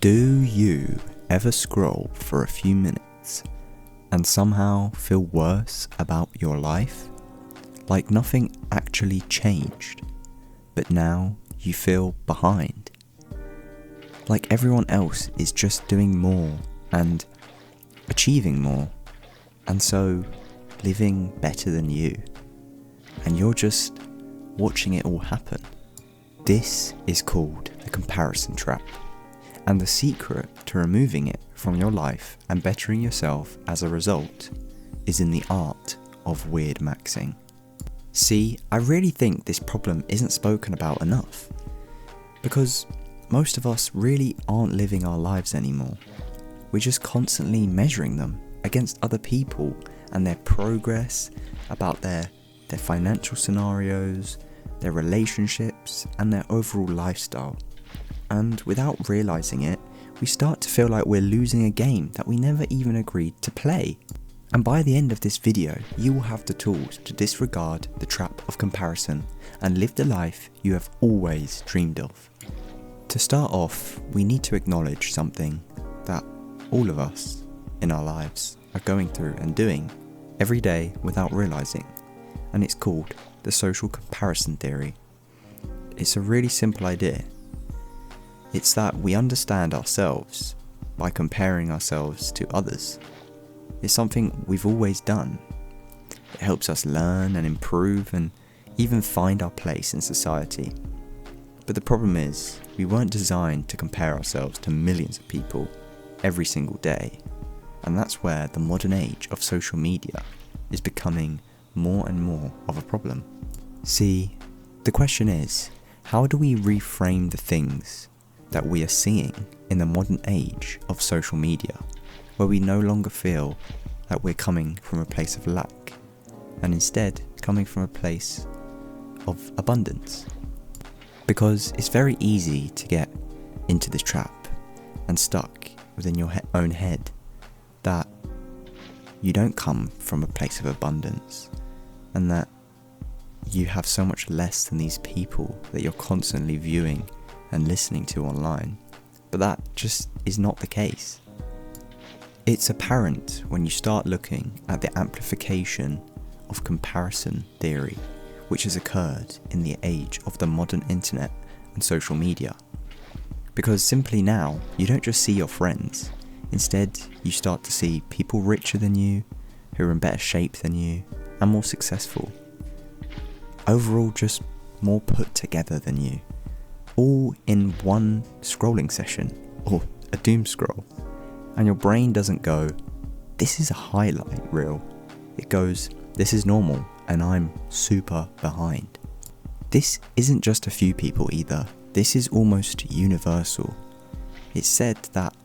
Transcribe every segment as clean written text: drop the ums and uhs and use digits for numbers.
Do you ever scroll for a few minutes and somehow feel worse about your life? Like nothing actually changed, but now you feel behind. Like everyone else is just doing more and achieving more, and so living better than you, and you're just watching it all happen. This is called the comparison trap, and the secret to removing it from your life and bettering yourself as a result is in the art of weird maxing. See, I really think this problem isn't spoken about enough, because most of us really aren't living our lives anymore. We're just constantly measuring them against other people and their progress, about their financial scenarios, their relationships, and their overall lifestyle. And without realising it, we start to feel like we're losing a game that we never even agreed to play. And by the end of this video, you will have the tools to disregard the trap of comparison and live the life you have always dreamed of. To start off, we need to acknowledge something that all of us in our lives are going through and doing every day without realising, and it's called the social comparison theory. It's a really simple idea. It's that we understand ourselves by comparing ourselves to others. It's something we've always done. It helps us learn and improve and even find our place in society. But the problem is, we weren't designed to compare ourselves to millions of people every single day. And that's where the modern age of social media is becoming more and more of a problem. See, the question is, how do we reframe the things that we are seeing in the modern age of social media, where we no longer feel that we're coming from a place of lack, and instead coming from a place of abundance? Because it's very easy to get into this trap and stuck within your own head that you don't come from a place of abundance, and that you have so much less than these people that you're constantly viewing and listening to online. But that just is not the case. It's apparent when you start looking at the amplification of comparison theory which has occurred in the age of the modern internet and social media. Because simply now, you don't just see your friends. Instead, you start to see people richer than you, who are in better shape than you, and more successful. Overall, just more put together than you. All in one scrolling session, or a doom scroll. And your brain doesn't go, this is a highlight reel. It goes, this is normal, and I'm super behind. This isn't just a few people either. This is almost universal. It's said that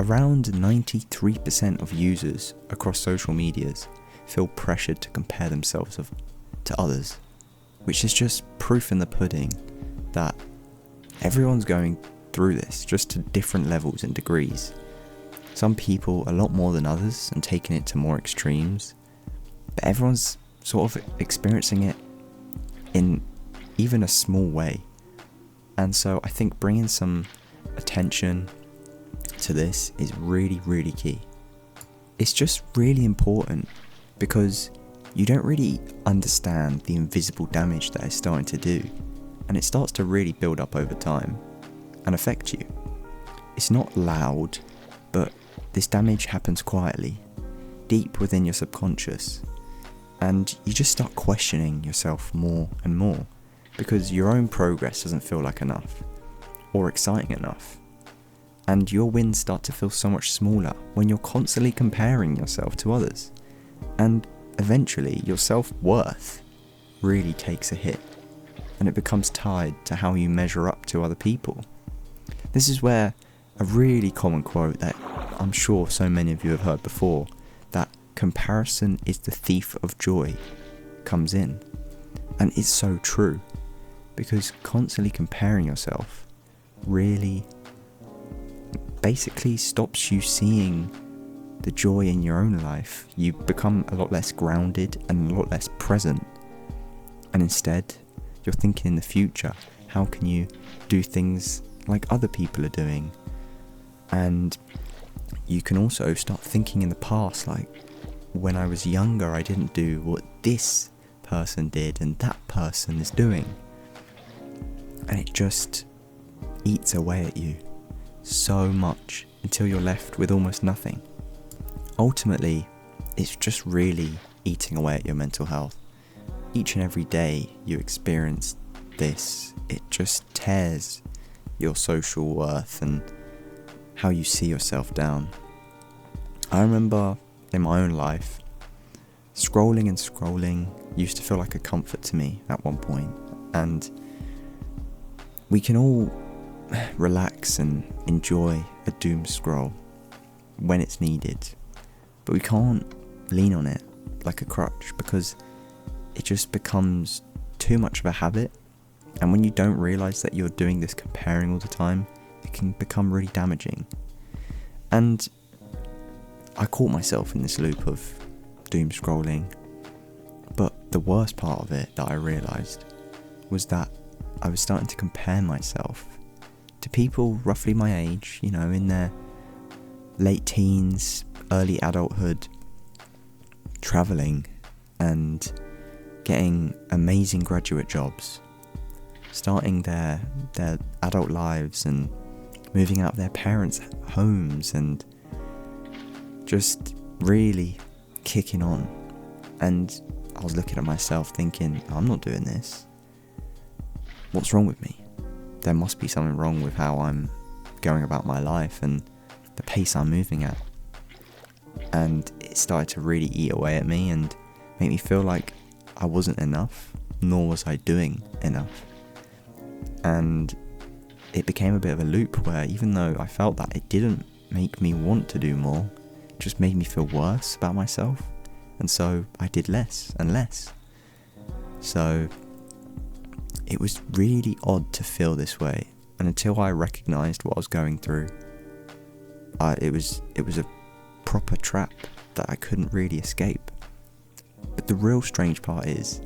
around 93% of users across social medias feel pressured to compare themselves to others, which is just proof in the pudding that everyone's going through this, just to different levels and degrees. Some people a lot more than others and taking it to more extremes, but everyone's sort of experiencing it in even a small way. And so I think bringing some attention to this is really, really key. It's just really important because you don't really understand the invisible damage that it's starting to do, and it starts to really build up over time and affect you. It's not loud, but this damage happens quietly, deep within your subconscious, and you just start questioning yourself more and more because your own progress doesn't feel like enough or exciting enough. And your wins start to feel so much smaller when you're constantly comparing yourself to others. And eventually your self-worth really takes a hit, and it becomes tied to how you measure up to other people. This is where a really common quote that I'm sure so many of you have heard before, that comparison is the thief of joy, comes in. And it's so true, because constantly comparing yourself really basically stops you seeing the joy in your own life. You become a lot less grounded and a lot less present, and instead you're thinking in the future, how can you do things like other people are doing, And you can also start thinking in the past, like, when I was younger, I didn't do what this person did and that person is doing. And it just eats away at you so much until you're left with almost nothing. Ultimately, it's just really eating away at your mental health. Each and every day you experience this, it just tears your social worth and how you see yourself down. I remember in my own life, scrolling used to feel like a comfort to me at one point, and we can all relax and enjoy a doom scroll when it's needed, but we can't lean on it like a crutch because it just becomes too much of a habit. And when you don't realise that you're doing this comparing all the time, it can become really damaging. And I caught myself in this loop of doom scrolling, but the worst part of it that I realised was that I was starting to compare myself to people roughly my age, in their late teens, early adulthood, travelling and getting amazing graduate jobs, starting their adult lives and moving out of their parents' homes and just really kicking on. And I was looking at myself thinking, I'm not doing this. What's wrong with me? There must be something wrong with how I'm going about my life and the pace I'm moving at. And it started to really eat away at me and make me feel like I wasn't enough, nor was I doing enough. And it became a bit of a loop where even though I felt that it didn't make me want to do more, it just made me feel worse about myself. And so I did less and less. So it was really odd to feel this way. And until I recognised what I was going through, it was a proper trap that I couldn't really escape. But the real strange part is,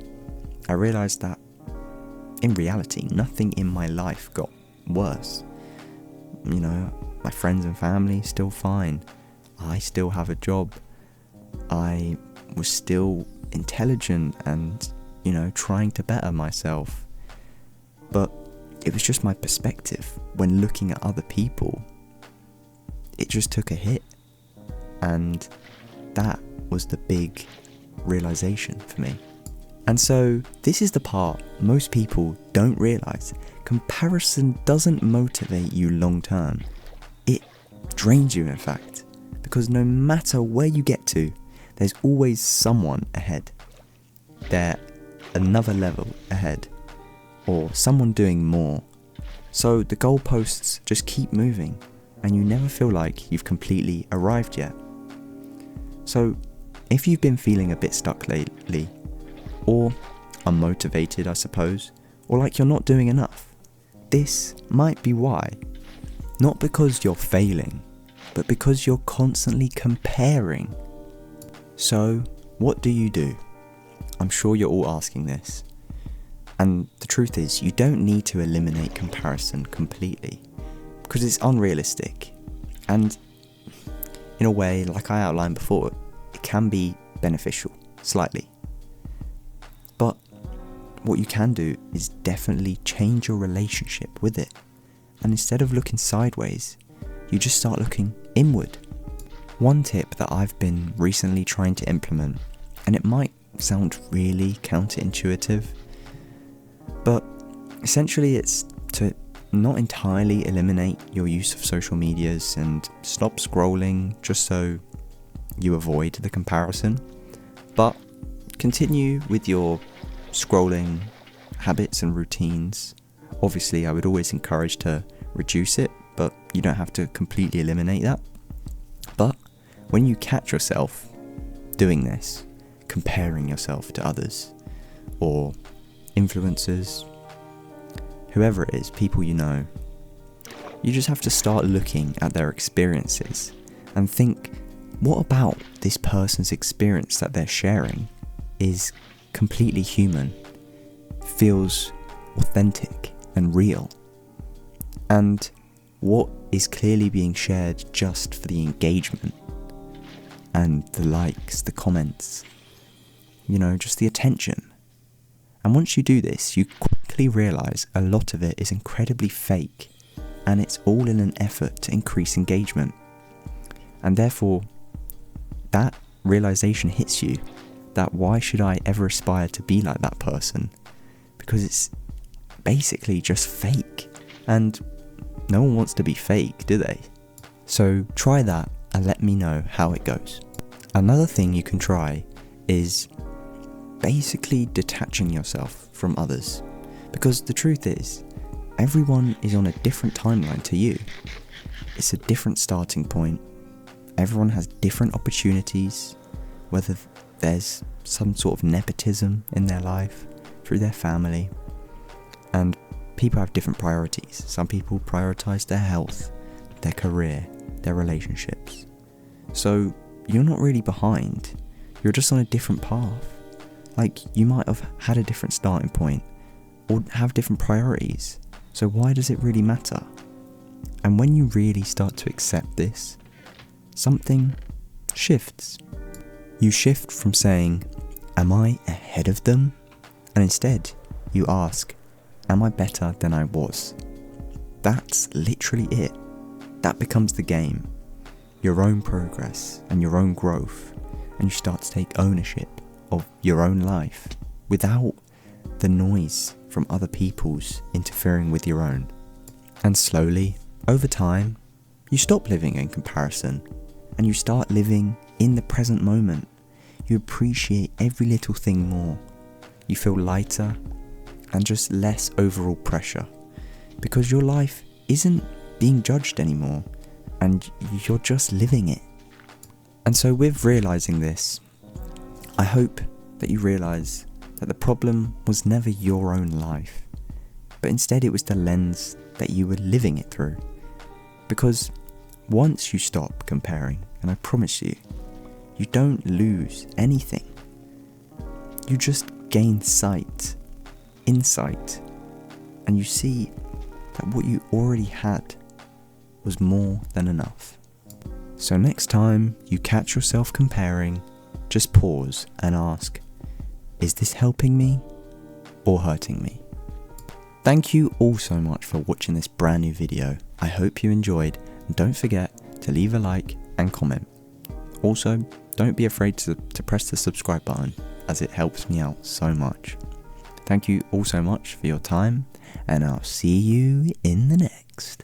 I realised that in reality, nothing in my life got worse. My friends and family still fine. I still have a job. I was still intelligent and, trying to better myself. But it was just my perspective when looking at other people. It just took a hit. And that was the big realization for me. And so this is the part most people don't realise. Comparison doesn't motivate you long term. It drains you, in fact, because no matter where you get to, there's always someone ahead. They're another level ahead, or someone doing more. So the goalposts just keep moving, and you never feel like you've completely arrived yet. So if you've been feeling a bit stuck lately, or unmotivated, I suppose, or like you're not doing enough, this might be why. Not because you're failing, but because you're constantly comparing. So, what do? I'm sure you're all asking this. And the truth is, you don't need to eliminate comparison completely, because it's unrealistic. And in a way, like I outlined before, it can be beneficial, slightly. But what you can do is definitely change your relationship with it. And instead of looking sideways, you just start looking inward. One tip that I've been recently trying to implement, and it might sound really counterintuitive, but essentially it's to not entirely eliminate your use of social medias and stop scrolling just so you avoid the comparison, but continue with your scrolling habits and routines. Obviously, I would always encourage to reduce it, but you don't have to completely eliminate that. But when you catch yourself doing this, comparing yourself to others or influencers, whoever it is, people you know, you just have to start looking at their experiences and think, what about this person's experience that they're sharing is completely human, feels authentic and real? And what is clearly being shared just for the engagement and the likes, the comments, just the attention. And once you do this, you quickly realise a lot of it is incredibly fake, and it's all in an effort to increase engagement. And therefore, that realisation hits you that why should I ever aspire to be like that person? Because it's basically just fake, and no one wants to be fake, do they? So try that and let me know how it goes. Another thing you can try is basically detaching yourself from others, because the truth is, everyone is on a different timeline to you. It's a different starting point. Everyone has different opportunities, whether there's some sort of nepotism in their life through their family, and people have different priorities. Some people prioritize their health, their career, their relationships. So you're not really behind, you're just on a different path. Like, you might have had a different starting point or have different priorities, so why does it really matter? And when you really start to accept this, something shifts. You shift from saying, am I ahead of them? And instead, you ask, am I better than I was? That's literally it. That becomes the game. Your own progress and your own growth, and you start to take ownership of your own life without the noise from other people's interfering with your own. And slowly, over time, you stop living in comparison and you start living in the present moment. You appreciate every little thing more. You feel lighter and just less overall pressure, because your life isn't being judged anymore and you're just living it. And so with realizing this, I hope that you realize that the problem was never your own life, but instead it was the lens that you were living it through. Because once you stop comparing, and I promise you, you don't lose anything. You just gain sight, insight, and you see that what you already had was more than enough. So next time you catch yourself comparing, just pause and ask, is this helping me or hurting me? Thank you all so much for watching this brand new video. I hope you enjoyed, and don't forget to leave a like and comment. Also, don't be afraid to press the subscribe button, as it helps me out so much. Thank you all so much for your time, and I'll see you in the next.